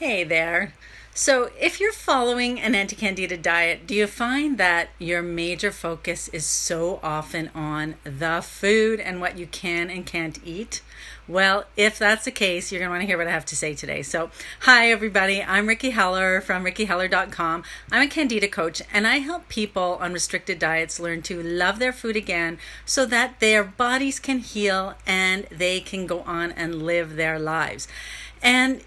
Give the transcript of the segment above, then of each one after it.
Hey there. So, if you're following an anti-candida diet, do you find that your major focus is so often on the food and what you can and can't eat? Well, if that's the case, you're going to want to hear what I have to say today. So, hi everybody. I'm Ricki Heller from rickiheller.com. I'm a candida coach and I help people on restricted diets learn to love their food again so that their bodies can heal and they can go on and live their lives. And,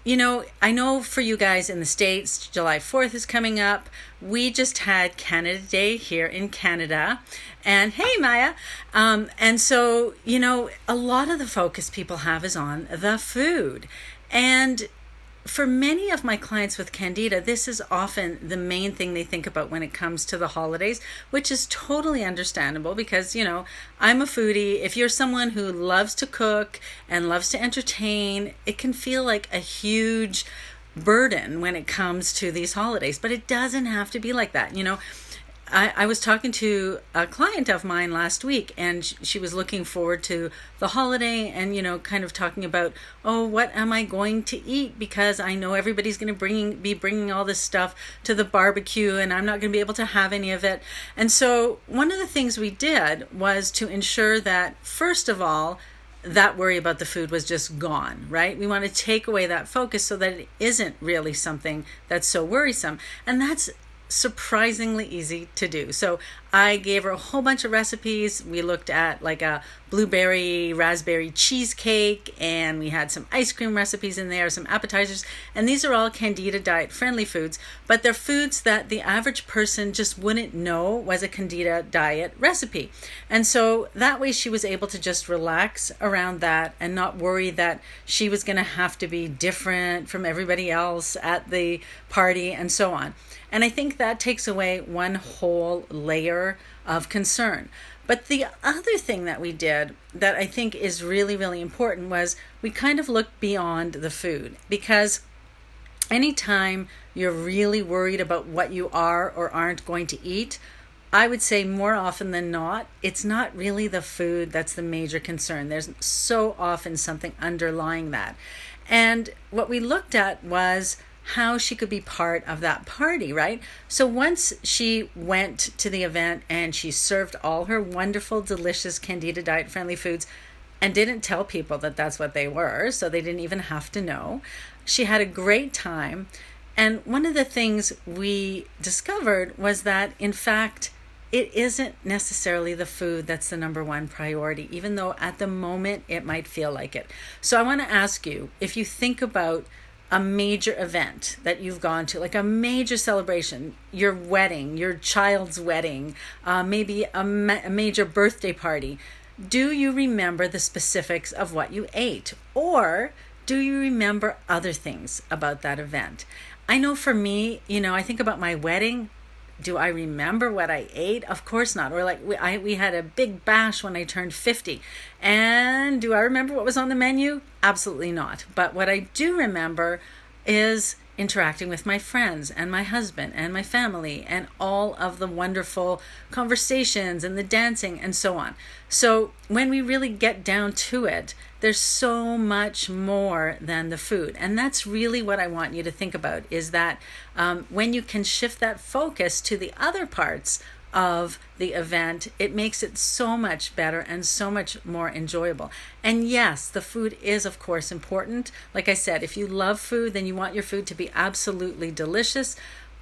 I know for you guys in the States, July 4th is coming up. We just had Canada Day here in Canada. And hey, Maya. And so, a lot of the focus people have is on the food. And for many of my clients with candida, this is often the main thing they think about when it comes to the holidays, which is totally understandable because, I'm a foodie. If you're someone who loves to cook and loves to entertain, it can feel like a huge burden when it comes to these holidays, but it doesn't have to be like that. I was talking to a client of mine last week and she was looking forward to the holiday and, kind of talking about, what am I going to eat? Because I know everybody's going to be bringing all this stuff to the barbecue and I'm not going to be able to have any of it. And so one of the things we did was to ensure that, first of all, that worry about the food was just gone, right? We want to take away that focus so that it isn't really something that's so worrisome. And that's surprisingly easy to do. So I gave her a whole bunch of recipes. We looked at like a blueberry raspberry cheesecake and we had some ice cream recipes in there, some appetizers, and these are all candida diet friendly foods, but they're foods that the average person just wouldn't know was a candida diet recipe. And so that way she was able to just relax around that and not worry that she was going to have to be different from everybody else at the party and so on. And I think that takes away one whole layer of concern. But the other thing that we did that I think is really, really important was we kind of looked beyond the food, because anytime you're really worried about what you are or aren't going to eat, I would say more often than not, it's not really the food that's the major concern. There's so often something underlying that. And what we looked at was how she could be part of that party, right? So once she went to the event and she served all her wonderful, delicious candida diet friendly foods and didn't tell people that that's what they were, so they didn't even have to know. She had a great time. And one of the things we discovered was that, in fact, it isn't necessarily the food that's the number one priority, even though at the moment it might feel like it. So I want to ask you, if you think about a major event that you've gone to, like a major celebration, your wedding, your child's wedding, maybe a major birthday party, do you remember the specifics of what you ate? Or do you remember other things about that event? I know for me, I think about my wedding. Do I remember what I ate? Of course not. Or like we had a big bash when I turned 50. And do I remember what was on the menu? Absolutely not. But what I do remember is interacting with my friends and my husband and my family and all of the wonderful conversations and the dancing and so on. So when we really get down to it, there's so much more than the food. And that's really what I want you to think about, is that when you can shift that focus to the other parts of the event, it makes it so much better and so much more enjoyable. And yes, the food is of course important. Like I said, if you love food, then you want your food to be absolutely delicious.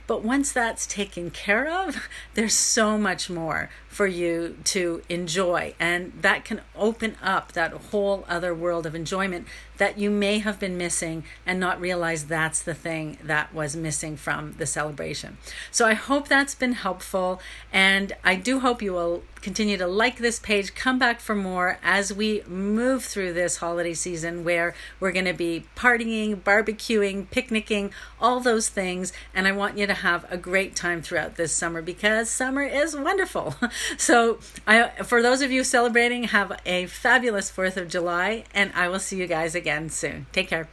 But once that's taken care of, there's so much more for you to enjoy. And that can open up that whole other world of enjoyment that you may have been missing and not realize that's the thing that was missing from the celebration. So I hope that's been helpful. And I do hope you will continue to like this page, come back for more as we move through this holiday season where we're going to be partying, barbecuing, picnicking, all those things. And I want you to have a great time throughout this summer because summer is wonderful. So for those of you celebrating, have a fabulous 4th of July, and I will see you guys again soon. Take care.